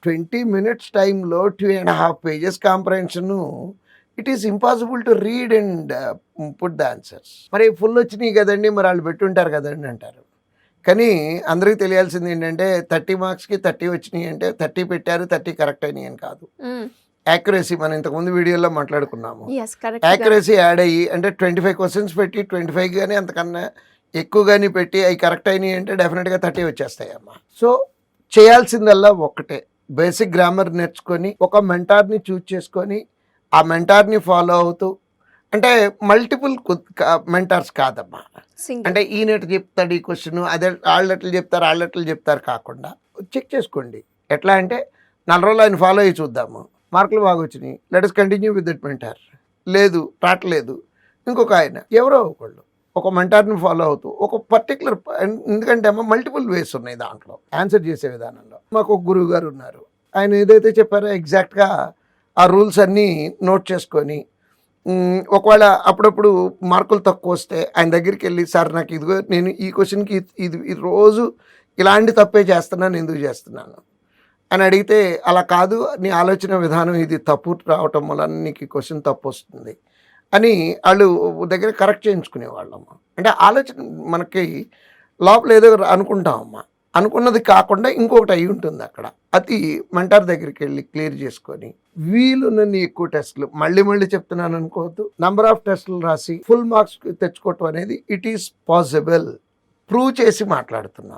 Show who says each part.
Speaker 1: 20 minutes టైంలో 2.5 pages comprehension it is impossible to read and put the answers. మరి full వచ్చినాయి కదండి, మరి వాళ్ళు పెట్టుంటారు కదండి అంటారు. కానీ అందరికీ తెలియాల్సింది ఏంటంటే 30 మార్క్స్కి 30 వచ్చినాయి అంటే 30 పెట్టారు 30 కరెక్ట్ అయినాయి అని కాదు. యాక్యురసీ మనం ఇంతకుముందు వీడియోలో మాట్లాడుకున్నాము. యాక్యురసీ యాడ్ అయ్యి అంటే 25 క్వశ్చన్స్ పెట్టి 25 కానీ అంతకన్నా ఎక్కువ కానీ పెట్టి అవి కరెక్ట్ అయినాయి అంటే డెఫినెట్గా 30 వచ్చేస్తాయమ్మా. సో చేయాల్సిందల్లా ఒక్కటే, బేసిక్ గ్రామర్ నేర్చుకొని ఒక మెంటార్ని చూజ్ చేసుకొని ఆ మెంటార్ని ఫాలో అవుతూ, అంటే మల్టిపుల్ మెంటార్స్ కాదమ్మా. అంటే ఈయనట్లు చెప్తాడు ఈ క్వశ్చన్, అదే వాళ్ళట్లు చెప్తారు వాళ్ళట్లు చెప్తారు కాకుండా చెక్ చేసుకోండి. ఎట్లా అంటే 4 రోజులు ఆయన ఫాలో అయ్యి చూద్దాము, మార్కులు బాగా వచ్చినాయి, let us continue with that mentor. లేదు రావట్లేదు, ఇంకొక ఆయన ఎవరో ఒకళ్ళు ఒక మెంటార్ని ఫాలో అవుతూ ఒక పర్టికులర్, ఎందుకంటే అమ్మ మల్టిపుల్ వేస్ ఉన్నాయి దాంట్లో ఆన్సర్ చేసే విధానంలో. మాకు ఒక గురువు గారు ఉన్నారు, ఆయన ఏదైతే చెప్పారో ఎగ్జాక్ట్గా ఆ రూల్స్ అన్నీ నోట్ చేసుకొని, ఒకవేళ అప్పుడప్పుడు మార్కులు తక్కువ వస్తే ఆయన దగ్గరికి వెళ్ళి, సార్ నాకు ఇదిగో నేను ఈ క్వశ్చన్కి ఇది రోజు ఇలాంటి తప్పే చేస్తున్నాను, ఎందుకు చేస్తున్నాను అని అడిగితే, అలా కాదు నీ ఆలోచన విధానం ఇది తప్పు రావటం వల్ల నీకు ఈ క్వశ్చన్ తప్పు వస్తుంది అని వాళ్ళు దగ్గర కరెక్ట్ చేయించుకునేవాళ్ళమ్మ. అంటే ఆలోచన మనకి లోపల ఏదో అనుకుంటామమ్మా, అనుకున్నది కాకుండా ఇంకొకటి అయి ఉంటుంది అక్కడ. అది మెంటార్ దగ్గరికి వెళ్ళి క్లియర్ చేసుకొని, వీలున్నన్ని ఎక్కువ టెస్టులు, మళ్ళీ చెప్తున్నాను అనుకోవద్దు, నంబర్ ఆఫ్ టెస్టులు రాసి ఫుల్ మార్క్స్ తెచ్చుకోవటం అనేది ఇట్ ఈస్ పాసిబుల్, ప్రూవ్ చేసి మాట్లాడుతున్నాం.